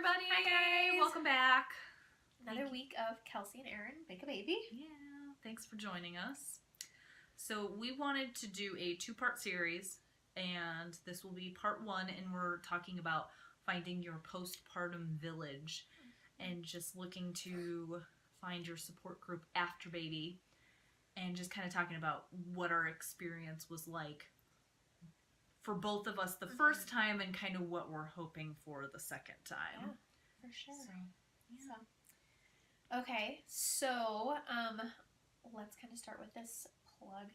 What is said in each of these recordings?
everybody. Hi, guys. Welcome back. Another week of Kelsey and Eryn make a baby. Yeah, thanks for joining us. So we wanted to do a two-part series, and this will be part one, and we're talking about finding your postpartum village and just looking to find your support group after baby, and just kind of talking about what our experience was like for both of us the first time and kind of what we're hoping for the second time. Yeah, for sure. Okay, so let's kind of start with this plug.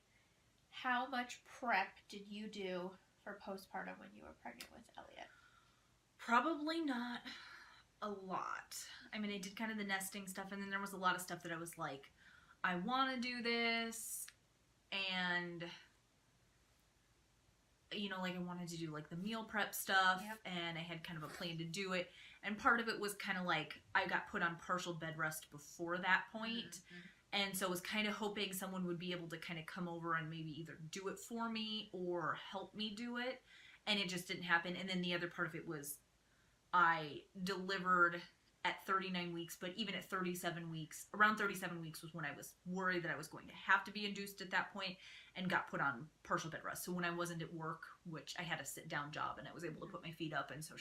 How much prep did you do for postpartum when you were pregnant with Elliot? Probably not a lot. I mean, I did kind of the nesting stuff, and then there was a lot of stuff that I was like, I want to do this, and you know, like I wanted to do like the meal prep stuff, and I had kind of a plan to do it, and part of it was kind of like I got put on partial bed rest before that point, and so I was kind of hoping someone would be able to kind of come over and maybe either do it for me or help me do it, and it just didn't happen. And then the other part of it was I delivered at 39 weeks, but even at 37 weeks, around 37 weeks was when I was worried that I was going to have to be induced at that point, and got put on partial bed rest. So when I wasn't at work, which I had a sit-down job, and I was able to put my feet up, and so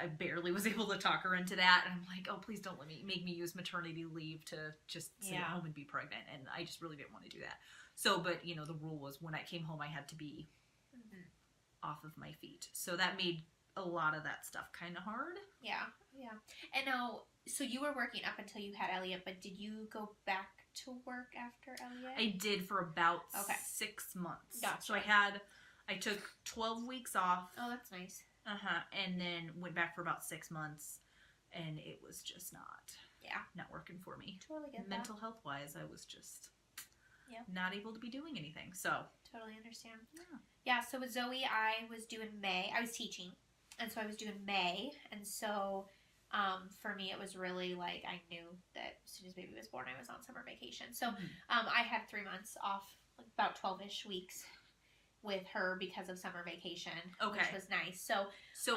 I barely was able to talk her into that, and I'm like, oh, please don't make me use maternity leave to just sit at home and be pregnant, and I just really didn't want to do that. So, but, you know, the rule was when I came home, I had to be off of my feet. So that made a lot of that stuff kind of hard. Yeah. And now, so you were working up until you had Elliot, but did you go back to work after Elliot? I did for about 6 months. Gotcha. So I took 12 weeks off. Oh, that's nice. And then went back for about 6 months, and it was just not working for me. Totally get that. Mental health wise, I was just not able to be doing anything. So totally understand. Yeah. So with Zoe, I was teaching, and so I was doing May, and so for me it was really like I knew that as soon as baby was born, I was on summer vacation. So I had 3 months off, like about 12-ish weeks with her because of summer vacation, which was nice. So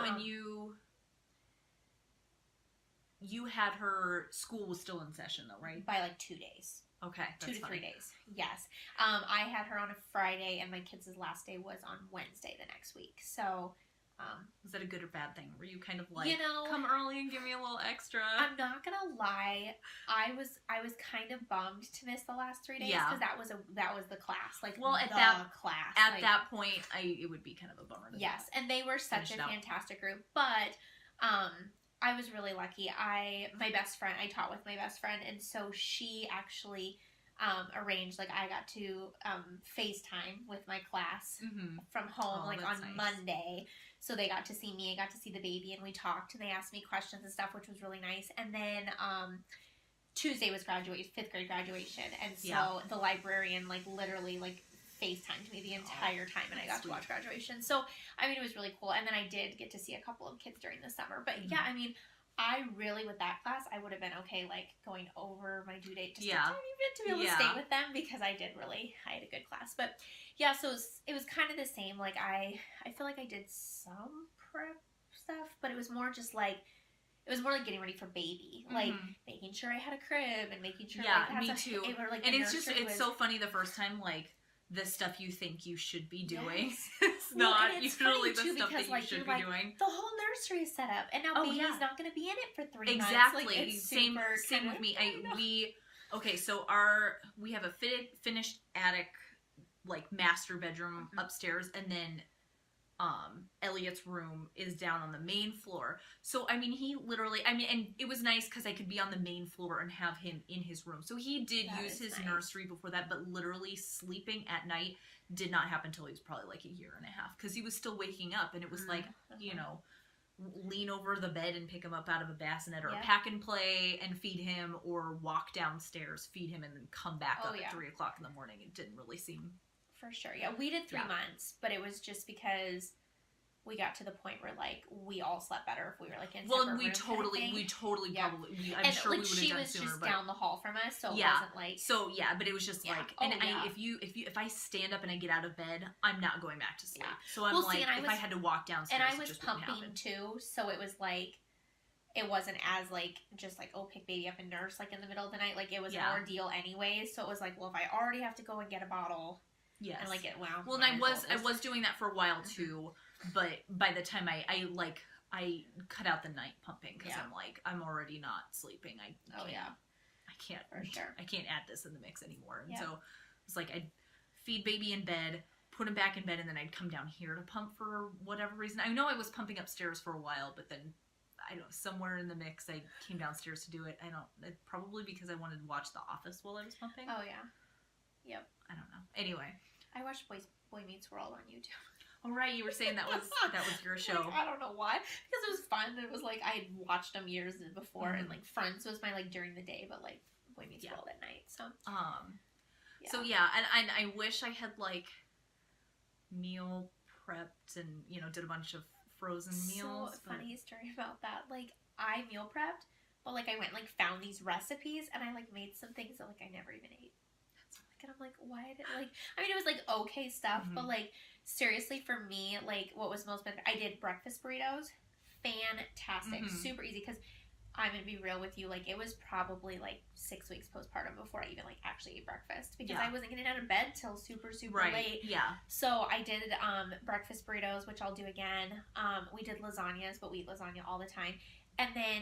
and you had her, school was still in session though, right? By like 2 days. Okay, that's 2 to 3 days. Yes. I had her on a Friday, and my kids' last day was on Wednesday the next week. So was that a good or bad thing? Were you kind of like, come early and give me a little extra? I'm not gonna lie, I was kind of bummed to miss the last 3 days because that was the class. Like, at that point, it would be kind of a bummer. And they were such a fantastic group, but I was really lucky. My best friend, I taught with my best friend, and so she actually arranged, like, I got to FaceTime with my class from home, on Monday. So they got to see me, I got to see the baby, and we talked, and they asked me questions and stuff, which was really nice. And then Tuesday was 5th grade graduation, and so the librarian, like, literally, like, FaceTimed me the entire time, and I got to watch graduation. So, I mean, it was really cool. And then I did get to see a couple of kids during the summer. But, I mean, I really, with that class, I would have been okay, like, going over my due date just a tiny bit to be able to stay with them, because I had a good class. But, so it was kind of the same. Like, I feel like I did some prep stuff, but it was more just like, getting ready for baby, like making sure I had a crib and making sure me too. And it's so funny the first time, like, the stuff you think you should be doing. It's not usually the stuff that you should be doing. The whole nursery is set up, and now baby's not going to be in it for 3 months. Exactly. Like, same with me. So we have a finished attic, like, master bedroom upstairs, and then Elliot's room is down on the main floor. So, I mean, and it was nice because I could be on the main floor and have him in his room. So he did use his nursery before that, but literally sleeping at night did not happen until he was probably like 1.5 years, because he was still waking up, and it was like, lean over the bed and pick him up out of a bassinet, or a pack and play and feed him, or walk downstairs, feed him, and then come back up at 3 o'clock in the morning. It didn't really seem... For sure, we did 3 months, but it was just because we got to the point where, like, we all slept better if we were, like, in separate rooms. I'm sure we would have done sooner. She was just down the hall from us, so it wasn't like... So, but it was just like... If I stand up and I get out of bed, I'm not going back to sleep. So I'm if I had to walk downstairs, and I was pumping, too, so it was like... it wasn't as, like, just, like, oh, pick baby up and nurse, like, in the middle of the night. Like, it was an ordeal anyways. So it was like, well, if I already have to go and get a bottle. Yes. And, like, well, and I was doing that for a while, too. But by the time I cut out the night pumping because I'm like, I'm already not sleeping. I can't. For sure. I can't add this in the mix anymore. And so it's like I'd feed baby in bed, put him back in bed, and then I'd come down here to pump for whatever reason. I know I was pumping upstairs for a while, but then I don't know, somewhere in the mix I came downstairs to do it. Probably because I wanted to watch The Office while I was pumping. Oh yeah. Yep. I don't know. Anyway, I watched Boy Meets World on YouTube. Oh right, you were saying that was your show. Like, I don't know why, because it was fun. It was like I had watched them years before, and like Friends was my like during the day, but like Boy Meets World at night. So so yeah, and I wish I had like meal prepped and did a bunch of frozen meals. So funny story about that. Like I meal prepped, but like I went and like found these recipes, and I like made some things that like I never even ate. And I'm like, why did it was like okay stuff, but like seriously for me, like what was most beneficial, I did breakfast burritos, fantastic, super easy, because I'm gonna be real with you, like it was probably like 6 weeks postpartum before I even like actually ate breakfast, because I wasn't getting out of bed till super late. So I did breakfast burritos, which I'll do again. We did lasagnas, but we eat lasagna all the time, and then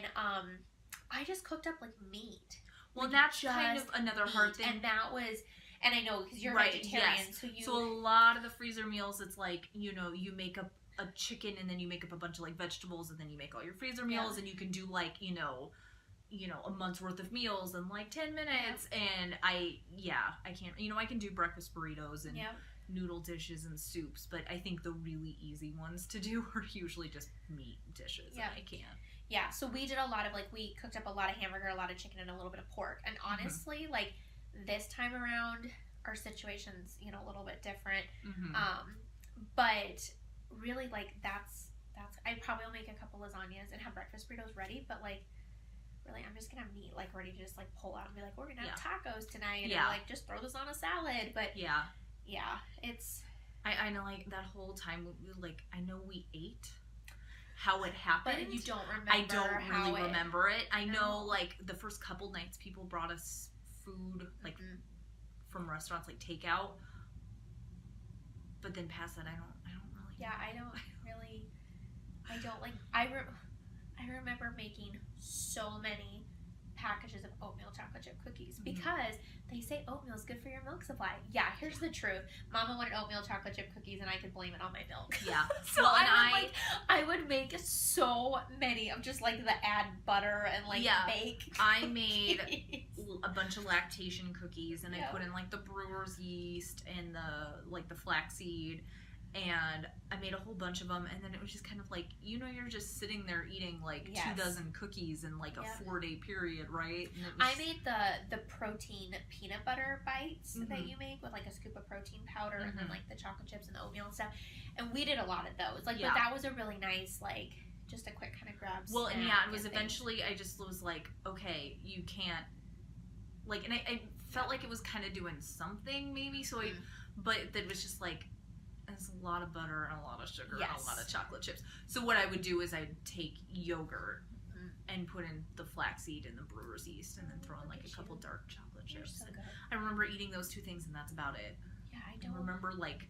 I just cooked up like meat. Well, that's kind of another hard thing, and that was. And I know, because you're vegetarian, so a lot of the freezer meals, it's like, you make up a chicken, and then you make up a bunch of, like, vegetables, and then you make all your freezer meals, and you can do, like, a month's worth of meals in, like, 10 minutes, and I can't, I can do breakfast burritos and noodle dishes and soups, but I think the really easy ones to do are usually just meat dishes, and I can't. Yeah, so we did a lot of, like, we cooked up a lot of hamburger, a lot of chicken, and a little bit of pork, and honestly, like, this time around, our situation's, a little bit different. But really, like, that's, I probably will make a couple lasagnas and have breakfast burritos ready, but, like, really, I'm just gonna have meat, like, ready to just, like, pull out and be like, we're gonna have tacos tonight, or, like, just throw this on a salad, but, it's... I know, like, that whole time, like, I know we ate how it happened. But you don't remember I don't really remember it. I know, like, the first couple nights people brought us food, like, from restaurants, like takeout, but then past that I don't really I remember making so many packages of oatmeal chocolate chip cookies, because they say oatmeal is good for your milk supply. Yeah, here's the truth. Mama wanted oatmeal chocolate chip cookies, and I could blame it on my milk. Yeah. So well, I would make so many of just like the add butter and like bake. I made a bunch of lactation cookies, and I put in like the brewer's yeast and the flaxseed, and I made a whole bunch of them, and then it was just kind of like, you're just sitting there eating like 24 cookies in like a 4-day period, right? And I made the protein peanut butter bites that you make with like a scoop of protein powder and then like the chocolate chips and the oatmeal and stuff, and we did a lot of those. Like, but that was a really nice, like, just a quick kind of grab. Well, and it was eventually I just was like, okay, you can't, like, and I felt like it was kind of doing something maybe, so but that was just like, there's a lot of butter and a lot of sugar and a lot of chocolate chips. So what I would do is I'd take yogurt and put in the flaxseed and the brewer's yeast, and then throw in like a couple dark chocolate chips. So good. I remember eating those two things, and that's about it. Yeah, I don't remember, like,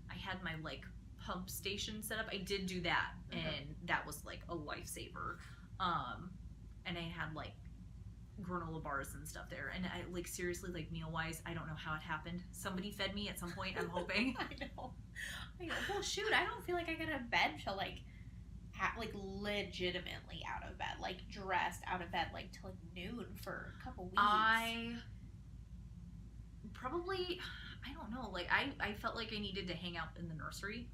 I had my like pump station set up. I did do that, and that was like a lifesaver. And I had like granola bars and stuff there, and I, like, seriously, like, meal wise, I don't know how it happened. Somebody fed me at some point, I'm hoping. I know. Well, shoot, I don't feel like I got out of bed till like legitimately out of bed, like dressed out of bed, like till like noon for a couple weeks. I don't know, like I felt like I needed to hang out in the nursery,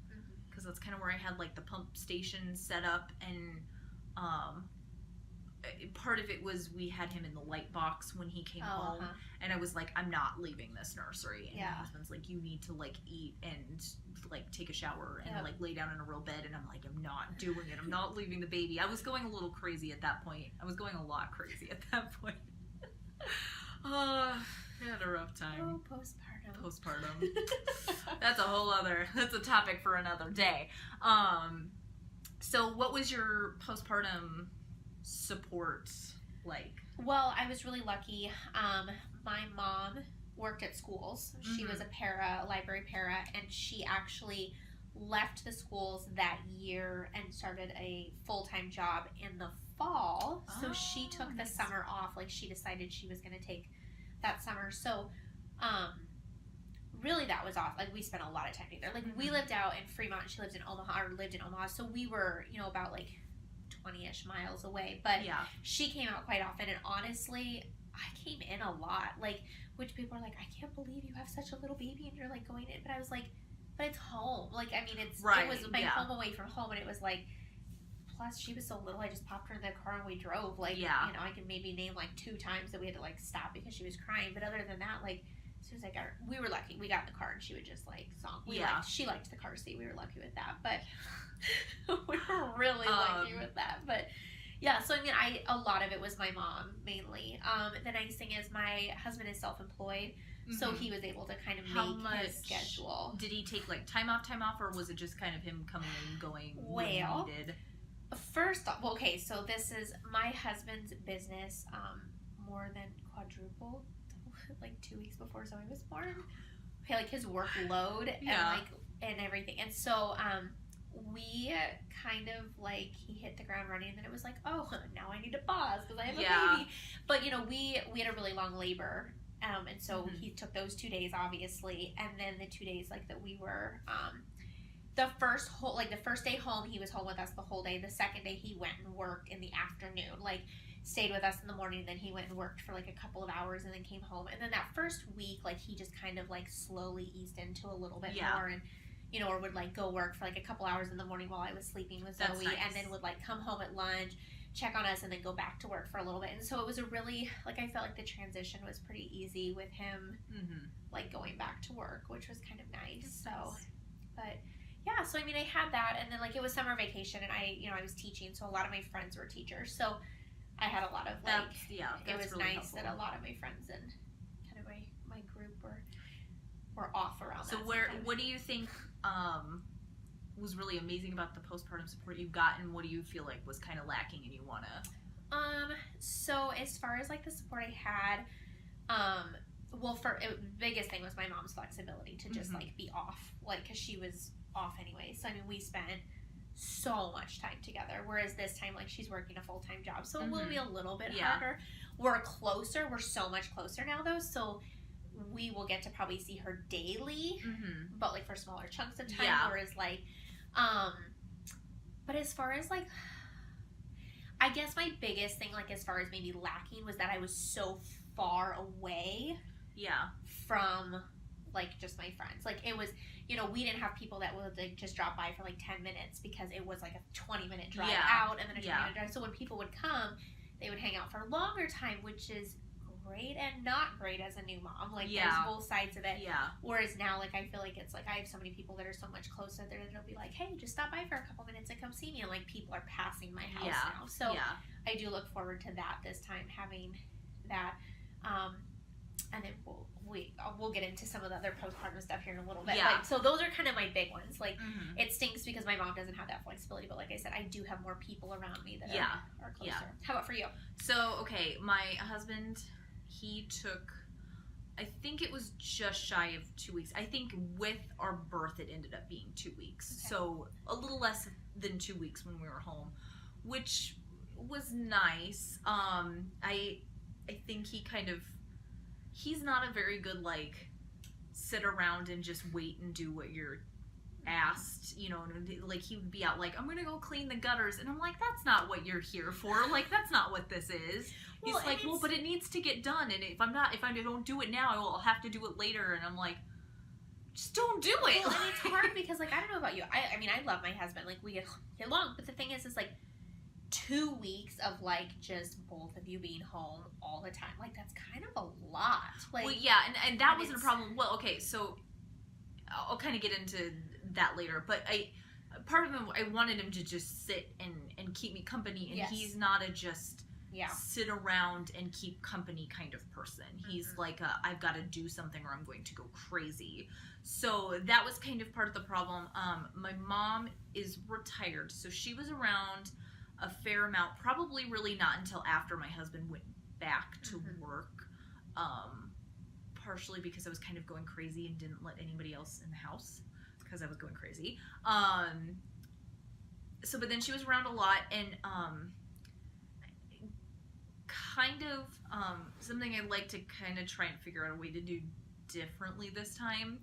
because that's kind of where I had like the pump station set up, and part of it was we had him in the light box when he came home, and I was like, I'm not leaving this nursery, and my husband's like, you need to like eat and like take a shower and like lay down in a real bed, and I'm like, I'm not doing it, I'm not leaving the baby. I was going a little crazy at that point. I was going a lot crazy at that point. I had a rough time. Oh, postpartum. That's a topic for another day. So what was your postpartum support like? Well, I was really lucky. My mom worked at schools. She was a library para, and she actually left the schools that year and started a full-time job in the fall. So she took the summer off. Like, she decided she was going to take that summer. So, really that was off. Like, we spent a lot of time together. Like, we lived out in Fremont. She lived in Omaha. So we were, about like 20-ish miles away. But she came out quite often. And honestly, I came in a lot. Like, which people are like, I can't believe you have such a little baby and you're like going in. But I was like, but it's home. Like, I mean, it was my home away from home. And it was like, plus she was so little, I just popped her in the car and we drove. Like, I can maybe name like 2 times that we had to like stop because she was crying. But other than that, like, as soon as I got her, we were lucky. We got in the car and she would just like song. She liked the car seat. We were lucky with that. But we were really lucky with that. But yeah, so I mean, a lot of it was my mom mainly. The nice thing is my husband is self-employed, so he was able to kind of make his schedule. Did he take like time off, or was it just kind of him coming and going when needed? First off, okay, so this is my husband's business, more than quadrupled, like 2 weeks before Zoe was born. Okay, like his workload and everything, and so we kind of like he hit the ground running, and then it was like, oh, now I need to pause because I have a baby. But we had a really long labor, and so he took those 2 days obviously, and then the 2 days like that we were the first day home he was home with us the whole day. The second day he went and worked in the afternoon, like stayed with us in the morning, then he went and worked for like a couple of hours and then came home. And then that first week, like he just kind of like slowly eased into a little bit more, and or would like go work for like a couple hours in the morning while I was sleeping with Zoe, and then would like come home at lunch, check on us, and then go back to work for a little bit. And so it was a really, like, I felt like the transition was pretty easy with him like going back to work, which was kind of nice. But yeah, so I mean, I had that, and then like it was summer vacation, and I was teaching, so a lot of my friends were teachers, so I had a lot of like it was really nice helpful. That a lot of my friends and kind of my group were off around so that. So what do you think was really amazing about the postpartum support you've gotten? What do you feel like was kind of lacking and you want to? So as far as like the support I had, biggest thing was my mom's flexibility to just like be off, like, because she was off anyway. So I mean, we spent so much time together, whereas this time, like, she's working a full-time job, so it will be a little bit harder. We're so much closer now though, so we will get to probably see her daily, but like for smaller chunks of time, whereas like but as far as like, I guess my biggest thing, like as far as maybe lacking, was that I was so far away from like just my friends. Like it was, we didn't have people that would like just drop by for like 10 minutes because it was like a 20-minute drive out and then a 20-minute drive. So when people would come, they would hang out for a longer time, which is great and not great as a new mom. Like there's both sides of it. Whereas now, like, I feel like it's like I have so many people that are so much closer that it'll be like, hey, just stop by for a couple minutes and come see me, and like people are passing my house now. So I do look forward to that this time, having that. And then we'll get into some of the other postpartum stuff here in a little bit. Like, so those are kind of my big ones. Like it stinks because my mom doesn't have that flexibility, but like I said, I do have more people around me that are closer. How about for you? So okay, my husband, he took, I think it was just shy of 2 weeks. I think with our birth it ended up being 2 weeks. Okay. So a little less than 2 weeks when we were home, which was nice. I think he's not a very good like sit around and just wait and do what you're asked, like he would be out like, I'm gonna go clean the gutters, and I'm like, that's not what you're here for. Like, that's not what this is. He's like, well, but it needs to get done, and if I don't do it now, I'll have to do it later. And I'm like, just don't do it. Well, and it's hard because like, I don't know about you, I mean, I love my husband, like we get along, but the thing is like 2 weeks of like just both of you being home all the time, like that's kind of a lot. Like, well, yeah, and that wasn't a problem. Well, okay, so I'll kind of get into that later, but part of him, I wanted him to just sit and keep me company, and he's not a just sit around and keep company kind of person. He's like I've got to do something or I'm going to go crazy. So that was kind of part of the problem. My mom is retired, so she was around a fair amount, probably really not until after my husband went back to work, partially because I was kind of going crazy and didn't let anybody else in the house because I was going crazy. So, but then she was around a lot, and kind of something I'd like to kind of try and figure out a way to do differently this time.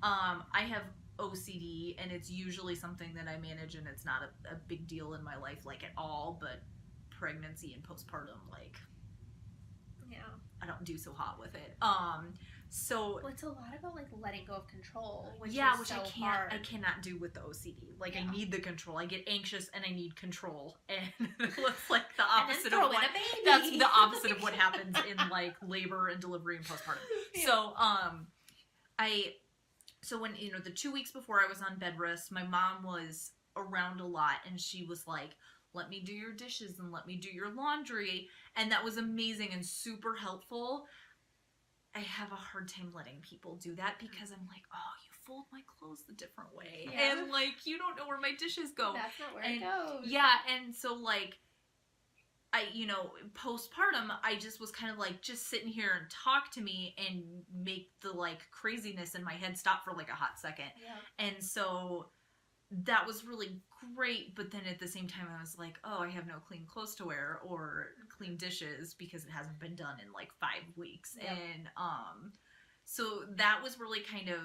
I have OCD, and it's usually something that I manage, and it's not a big deal in my life, like, at all, but pregnancy and postpartum, like, yeah, I don't do so hot with it. So well, it's a lot about like letting go of control, which I cannot do with the OCD. Like, I need the control. I get anxious and I need control, and it's like the opposite of what that's the opposite of what happens in like labor and delivery and postpartum. Yeah. So when, you know, the 2 weeks before I was on bed rest, my mom was around a lot, and she was like, let me do your dishes and let me do your laundry, and that was amazing and super helpful. I have a hard time letting people do that because I'm like, oh, you fold my clothes a different way. Yeah. And, like, you don't know where my dishes go. That's not where it goes. Yeah, and so, like, you know, postpartum, I just was kind of like, just sitting here and talk to me and make the, like, craziness in my head stop for, like, a hot second. Yeah. And so that was really great, but then at the same time I was like, oh, I have no clean clothes to wear or clean dishes because it hasn't been done in like 5 weeks. Yep. And so that was really kind of,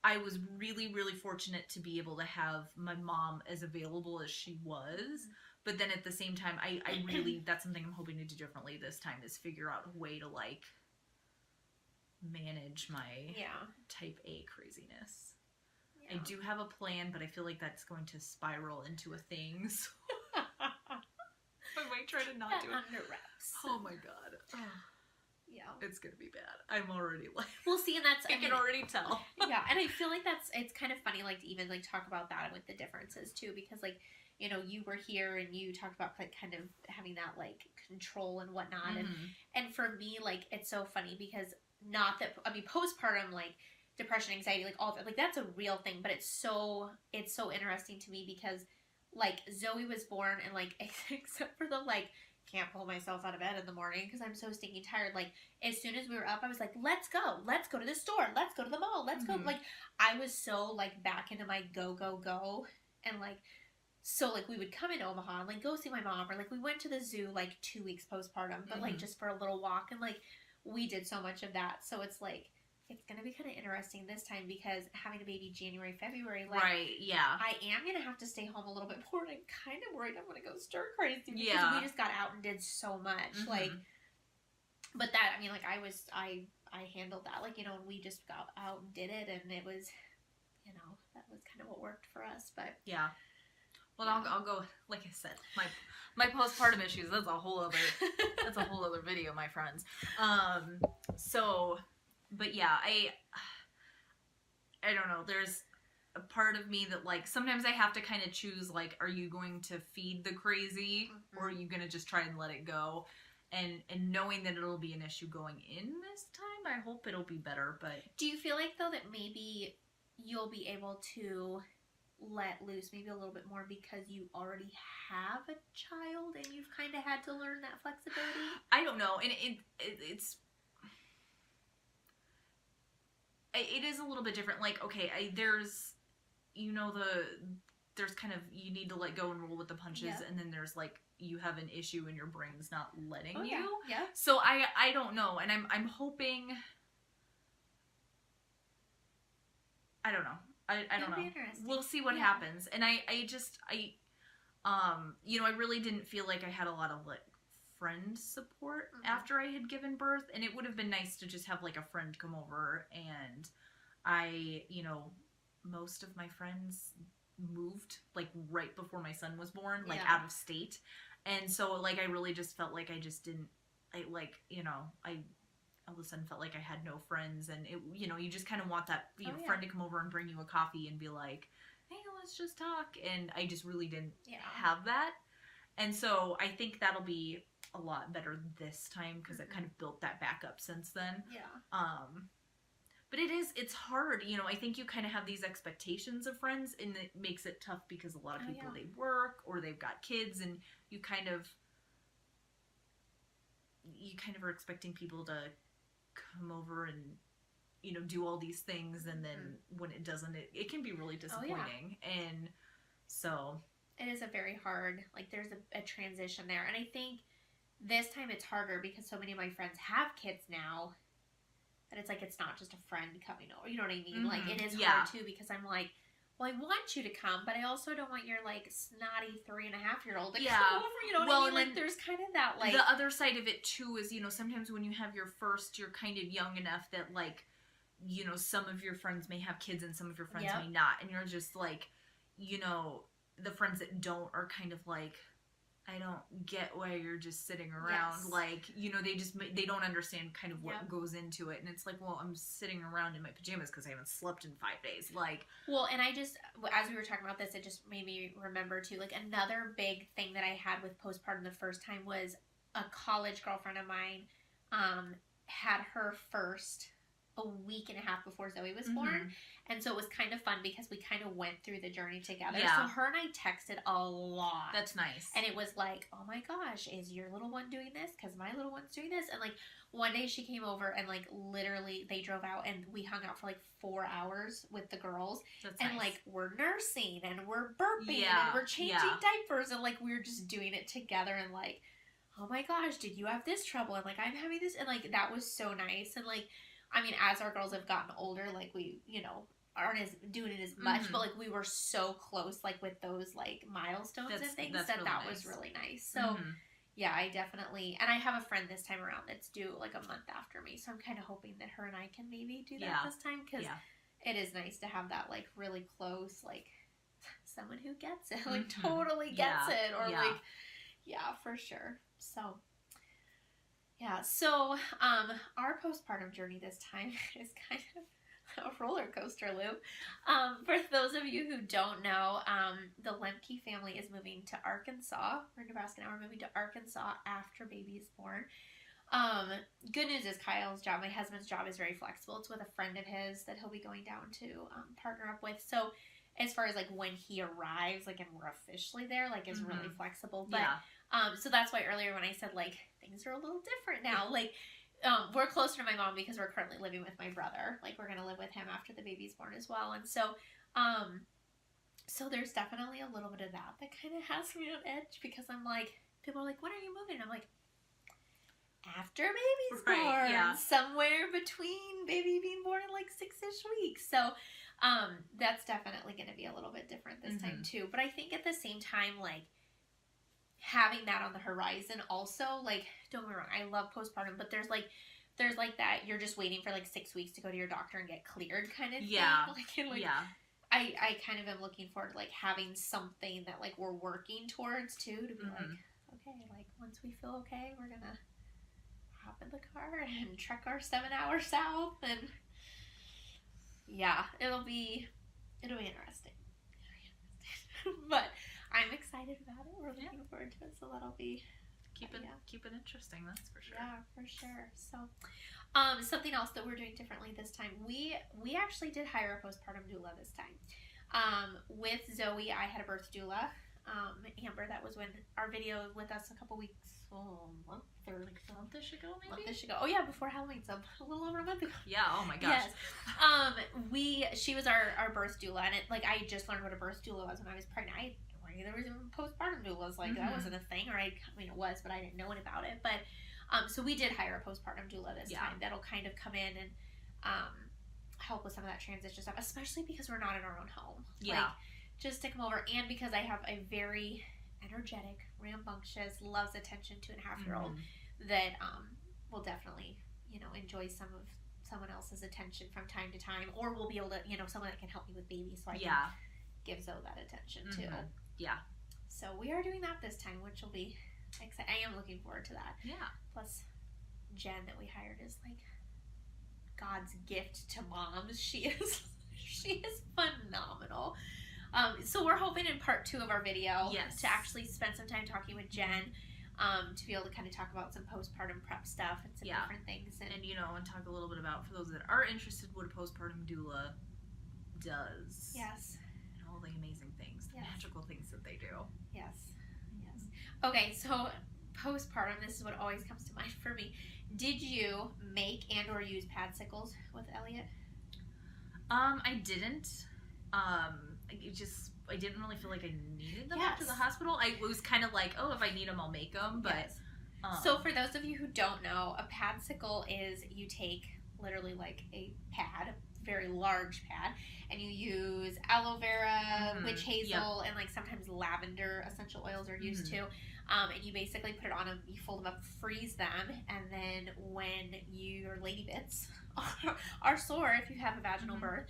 I was really, really fortunate to be able to have my mom as available as she was. But then at the same time, I really, that's something I'm hoping to do differently this time, is figure out a way to like manage my type A craziness. I do have a plan, but I feel like that's going to spiral into a thing. So I might try to not do it. Under wraps. Oh my god. Yeah. It's going to be bad. I'm already like... Well, see, and that's... I can already tell. Yeah, and I feel like it's kind of funny, like, to even, like, talk about that with the differences, too, because, like, you know, you were here and you talked about, like, kind of having that, like, control and whatnot, and for me, like, it's so funny because not that... I mean, postpartum, like... depression, anxiety, like all of it, like that's a real thing, but it's so interesting to me because like Zoe was born and like except for the like can't pull myself out of bed in the morning because I'm so stinking tired, like as soon as we were up I was like let's go to the store, let's go to the mall, let's go, like I was so like back into my go and like so like we would come in Omaha and like go see my mom, or like we went to the zoo like 2 weeks postpartum, but like just for a little walk, and like we did so much of that. So it's like it's going to be kind of interesting this time because having a baby January, February, like, right, yeah. I am going to have to stay home a little bit more, and I'm kind of worried I'm going to go stir crazy because we just got out and did so much, like, but that, I mean, like, I handled that, like, you know, and we just got out and did it, and it was, you know, that was kind of what worked for us, but. Yeah. Well, I'll go, like I said, my postpartum issues, that's a whole other video, my friends. So... But yeah, I don't know, there's a part of me that like sometimes I have to kind of choose, like, are you going to feed the crazy or are you going to just try and let it go, and knowing that it'll be an issue going in this time, I hope it'll be better. But do you feel like though that maybe you'll be able to let loose maybe a little bit more because you already have a child and you've kind of had to learn that flexibility? I don't know, and it's it is a little bit different. Like, okay, there's, you know, there's kind of, you need to let go and roll with the punches, and then there's like, you have an issue and your brain's not letting you. Yeah. So I don't know, and I'm hoping, I don't know. I don't know. We'll see what happens. And I you know, I really didn't feel like I had a lot of like friend support after I had given birth, and it would have been nice to just have like a friend come over, and you know, most of my friends moved like right before my son was born, like out of state, and so like I really just felt like I just didn't, I like, you know, I all of a sudden felt like I had no friends, and it, you know, you just kind of want that, you know, friend to come over and bring you a coffee and be like, hey, let's just talk, and I just really didn't have that, and so I think that'll be a lot better this time because it kind of built that back up since then. Yeah. But it's hard, you know. I think you kind of have these expectations of friends, and it makes it tough because a lot of people, they work or they've got kids, and you kind of are expecting people to come over and, you know, do all these things, and then when it doesn't, it can be really disappointing. And so it is a very hard, like, there's a transition there. And I think this time it's harder because so many of my friends have kids now that it's like, it's not just a friend coming over, you know what I mean? Like, it is hard too, because I'm like, well, I want you to come, but I also don't want your, like, snotty 3.5-year-old to come over, you know what I mean? Like, there's kind of that, like... The other side of it, too, is, you know, sometimes when you have your first, you're kind of young enough that, like, you know, some of your friends may have kids and some of your friends may not, and you're just, like, you know, the friends that don't are kind of like, I don't get why you're just sitting around. Yes. Like, you know, they don't understand kind of what goes into it. And it's like, well, I'm sitting around in my pajamas because I haven't slept in 5 days. Like, well, and I just, as we were talking about this, it just made me remember too, like, another big thing that I had with postpartum the first time was a college girlfriend of mine had her first a week and a half before Zoe was born. And so it was kind of fun because we kind of went through the journey together. So her and I texted a lot. That's nice. And it was like, oh my gosh, is your little one doing this? Because my little one's doing this. And like one day she came over and like literally they drove out and we hung out for like 4 hours with the girls. That's and nice. Like we're nursing and we're burping and we're changing diapers and like we were just doing it together and like, oh my gosh, did you have this trouble? And like I'm having this, and like that was so nice. And like, I mean, as our girls have gotten older, like we, you know, aren't as doing it as much, but like we were so close, like with those like milestones and things that really was really nice. So yeah, I definitely, and I have a friend this time around that's due like a month after me, so I'm kind of hoping that her and I can maybe do that this time, because it is nice to have that like really close, like someone who gets it, like totally gets it, or like for sure. So yeah, so our postpartum journey this time is kind of a roller coaster, Lou. For those of you who don't know, the Lemke family is moving to Arkansas. We're in Nebraska now. We're moving to Arkansas after baby is born. Good news is Kyle's job, my husband's job, is very flexible. It's with a friend of his that he'll be going down to partner up with. So as far as like when he arrives, like, and we're officially there, like, is really flexible. But so that's why earlier when I said like things are a little different now, like we're closer to my mom because we're currently living with my brother. Like we're gonna live with him after the baby's born as well. And so so there's definitely a little bit of that kind of has me on edge, because I'm like, people are like, when are you moving? I'm like, after baby's born, somewhere between baby being born in like 6-ish weeks. So that's definitely going to be a little bit different this time too. But I think at the same time, like having that on the horizon also, like, don't get me wrong, I love postpartum, but there's like that you're just waiting for like 6 weeks to go to your doctor and get cleared kind of thing. I kind of am looking forward to like having something that like we're working towards too, to be like, okay, like once we feel okay, we're gonna hop in the car and trek our 7 hours south, and it'll be interesting. But I'm excited about it. We're looking forward to it, so that'll be keep it interesting, that's for sure. Yeah, for sure. So something else that we're doing differently this time, we actually did hire a postpartum doula this time. With Zoe, I had a birth doula, Amber, that was when our video with us a couple weeks, month-ish ago, maybe? Month-ish ago. Oh yeah, before Halloween, so a little over a month ago. Yeah, oh my gosh. Yes. She was our birth doula, and it, like, I just learned what a birth doula was when I was pregnant. There was even postpartum doulas, like, that wasn't a thing, or I mean, it was, but I didn't know it about it. But, so we did hire a postpartum doula this time. That'll kind of come in and, help with some of that transition stuff, especially because we're not in our own home. Yeah. Like, just to come over, and because I have a very energetic, rambunctious, loves attention 2.5-year-old that will definitely, you know, enjoy someone else's attention from time to time, or will be able to, you know, someone that can help me with babies, so I can give Zoe that attention too. Yeah. So we are doing that this time, which will be exciting. I am looking forward to that. Yeah. Plus, Jen that we hired is like God's gift to moms. She is phenomenal. So we're hoping in part 2 of our video to actually spend some time talking with Jen. to be able to kind of talk about some postpartum prep stuff and some different things. And and talk a little bit about, for those that are interested, what a postpartum doula does. Yes. And all the amazing things, the magical things that they do. Yes. Okay, so postpartum, this is what always comes to mind for me. Did you make and or use padsicles with Elliot? I didn't. I didn't really feel like I needed them after the hospital. I was kind of like, oh, if I need them, I'll make them. But so for those of you who don't know, a padsicle is you take literally like a pad, a very large pad, and you use aloe vera, witch hazel, and like sometimes lavender essential oils are used too. And you basically put it on them, you fold them up, freeze them, and then when your lady bits are sore, if you have a vaginal birth,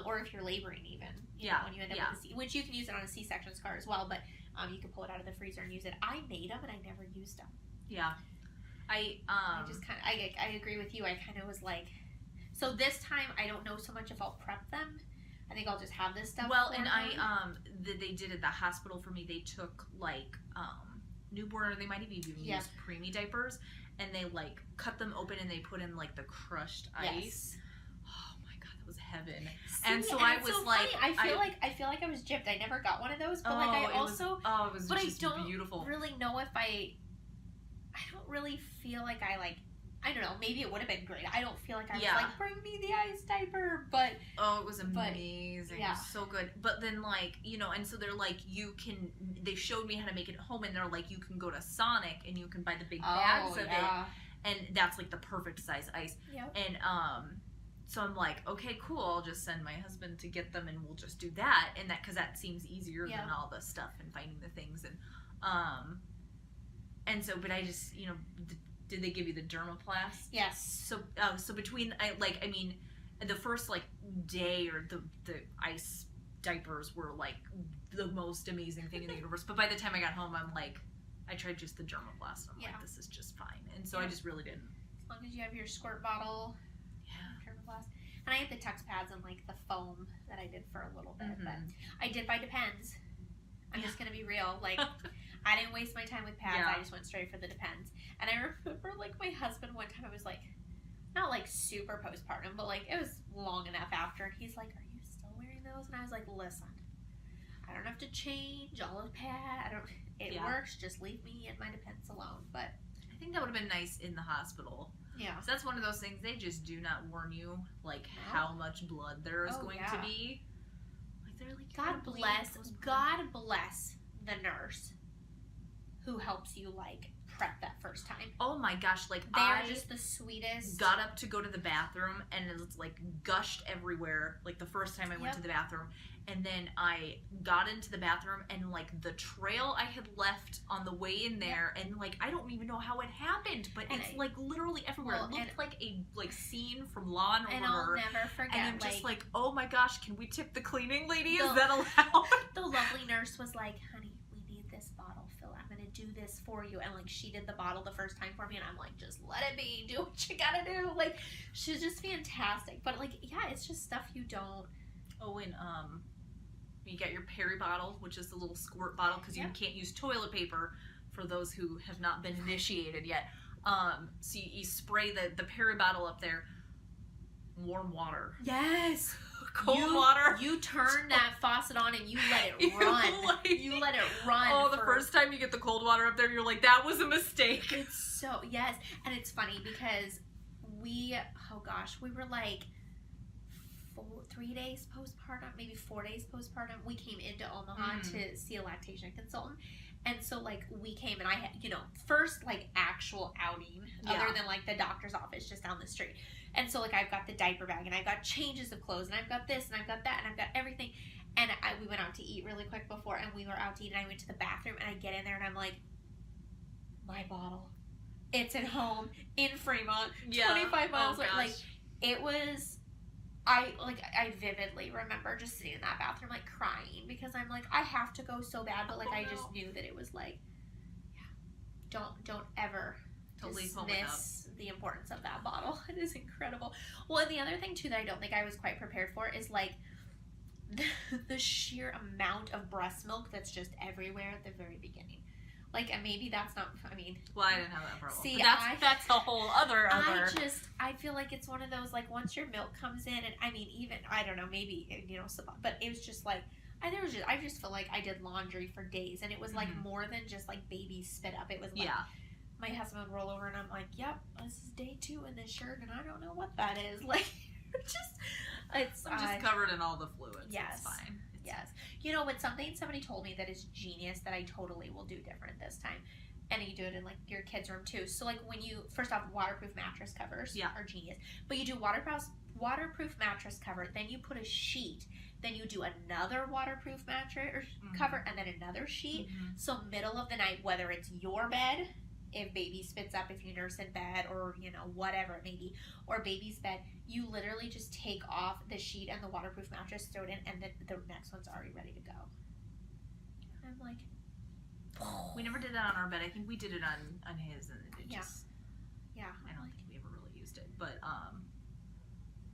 or if you're laboring even, when you end up with a C, which you can use it on a C-section scar as well, but you can pull it out of the freezer and use it. I made them and I never used them. Yeah. I just kind of, I agree with you. I kind of was like, so this time I don't know so much if I'll prep them. I think I'll just have this stuff. Well, and they did at the hospital for me, they took like, newborn, or they might have even used preemie diapers, and they like cut them open and they put in like the crushed ice. Oh my god, that was heaven. And so I was so like, I feel like I was gypped. I never got one of those, but it was just beautiful. Really know if I don't really feel like I don't know, maybe it would have been great. I don't feel like I was like, bring me the ice diaper, but... Oh, it was amazing. It was so good. But then, like, and so they're like, they showed me how to make it at home, and they're like, you can go to Sonic, and you can buy the big bags of it, and that's, like, the perfect size ice. Yep. And, so I'm like, okay, cool, I'll just send my husband to get them, and we'll just do that, and because that seems easier than all the stuff and finding the things, and so, but I just, did they give you the dermoplast? Yes. So between the first like day or the ice diapers were like the most amazing thing in the universe. But by the time I got home, I'm like, I tried just the dermoplast. I'm like, this is just fine. And so I just really didn't. As long as you have your squirt bottle. Dermoplast. And I had the Tux pads and like the foam that I did for a little bit, but I did buy Depends. I'm just gonna be real, like. I didn't waste my time with pads. I just went straight for the Depends. And I remember, like, my husband one time, I was like, not, like, super postpartum, but, like, it was long enough after. And he's like, are you still wearing those? And I was like, listen, I don't have to change all of the pad. It works. Just leave me and my Depends alone. But I think that would have been nice in the hospital. Yeah. So that's one of those things. They just do not warn you, like, how much blood there is going to be. Like, they're like, God bless the nurse who helps you, like, prep that first time. Oh my gosh, like, they're just the sweetest. Got up to go to the bathroom, and it's, like, gushed everywhere, like, the first time I went to the bathroom, and then I got into the bathroom, and, like, the trail I had left on the way in there, and, like, I don't even know how it happened, but it's, like, literally everywhere. It looked like a, like, scene from Law & Order. And I'll never forget, and I'm just like, oh my gosh, can we tip the cleaning lady? Is that allowed? The lovely nurse was like, honey, bottle fill, I'm gonna do this for you, and like she did the bottle the first time for me, and I'm like, just let it be, do what you gotta do. Like, she's just fantastic. But like, it's just stuff you don't. Oh, and you got your Peri bottle, which is the little squirt bottle, because you can't use toilet paper for those who have not been initiated yet. So you spray the Peri bottle up there, warm water. Yes. Cold water. You turn that faucet on and you let it run. You let it run. Oh, the first time you get the cold water up there, you're like, that was a mistake. It's so, yes. And it's funny because we were like 3 days postpartum, maybe 4 days postpartum. We came into Omaha to see a lactation consultant. And so, like, we came and I had, first, like, actual outing other than, like, the doctor's office just down the street. And so, like, I've got the diaper bag, and I've got changes of clothes, and I've got this, and I've got that, and I've got everything. And we went out to eat really quick before, and we were out to eat, and I went to the bathroom, and I get in there, and I'm like, my bottle. It's at home in Fremont, 25 miles away. Like, it was, I vividly remember just sitting in that bathroom, like, crying, because I'm like, I have to go so bad, but, like, I just knew that it was, like, don't ever dismiss the importance of that bottle. It is incredible. Well, and the other thing too that I don't think I was quite prepared for is like the sheer amount of breast milk that's just everywhere at the very beginning. Like, and maybe that's not, I mean. Well, I didn't have that problem. See, that's a whole other. I feel like it's one of those, like, once your milk comes in, and I mean, even, I don't know, maybe, you know, but it was just like, I just feel like I did laundry for days, and it was like more than just like baby spit up. It was like, my husband would roll over, and I'm like, yep, this is day 2 in this shirt, and I don't know what that is. Like, I'm just covered in all the fluids. Yes. It's fine. Yes. You know, but somebody told me that is genius that I totally will do different this time. And you do it in, like, your kid's room, too. So, like, when you, first off, waterproof mattress covers are genius. But you do waterproof mattress cover, then you put a sheet, then you do another waterproof mattress cover, and then another sheet. So, middle of the night, whether it's your bed, if baby spits up, if you nurse in bed, or, you know, whatever it may be, or baby's bed, you literally just take off the sheet and the waterproof mattress, throw it in, and then the next one's already ready to go. I'm like, we never did that on our bed. I think we did it on his, and it just, I don't think we ever really used it. But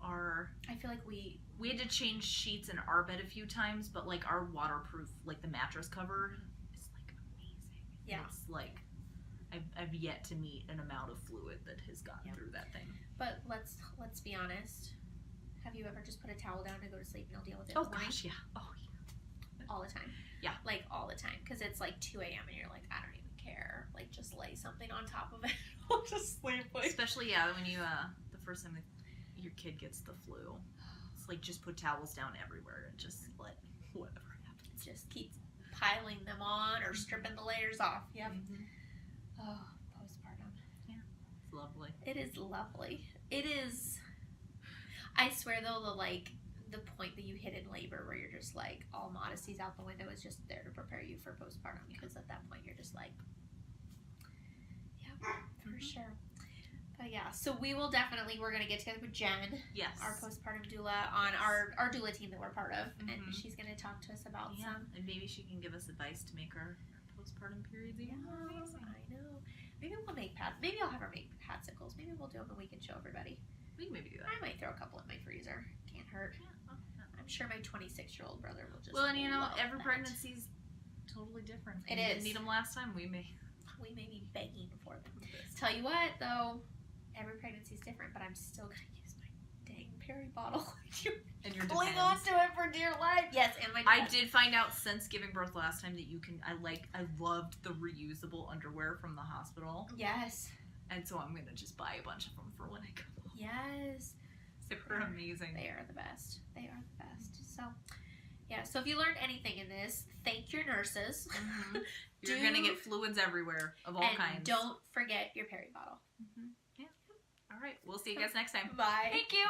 I feel like we had to change sheets in our bed a few times, but like our waterproof, like the mattress cover, is like amazing. Yeah, it's like I've yet to meet an amount of fluid that has gotten through that thing. But let's be honest. Have you ever just put a towel down to go to sleep and you'll deal with it? Oh gosh, yeah. Oh yeah. All the time. Yeah. Like all the time, because it's like 2 a.m. and you're like, I don't even care. Like, just lay something on top of it. I'll just sleep. Like. Especially when you the first time your kid gets the flu, it's like just put towels down everywhere and just let whatever happens. Just keep piling them on or stripping the layers off. Yep. Oh, postpartum. Yeah. It's lovely. It is lovely. It is. I swear though, the point that you hit in labor where you're just like, all modesty's out the window, is just there to prepare you for postpartum, because at that point you're just like, for sure. But yeah, so we're going to get together with Jen, our postpartum doula, on our doula team that we're part of, and she's going to talk to us about some. And maybe she can give us advice to make our postpartum periods even more amazing. I know. Maybe we'll make maybe I'll have her make padsicles. Maybe we'll do them and we can show everybody. We can maybe do that. I might throw a couple in my freezer. Can't hurt. Yeah. I'm sure my 26-year-old brother will just. Well, and you know, every pregnancy's totally different. It is. Didn't need them last time. We may be begging for them. Tell you what, though, every pregnancy's different, but I'm still gonna use my dang Peri bottle. And you're cling on to it for dear life. Yes, and my. I did find out since giving birth last time that you can. I loved the reusable underwear from the hospital. Yes. And so I'm gonna just buy a bunch of them for when I come home. Yes. They're amazing. They are the best. They are the best. So, yeah. So if you learned anything in this, thank your nurses. You're gonna get fluids everywhere of all kinds. And don't forget your Peri bottle. Yeah. All right. We'll see you guys next time. Bye. Thank you.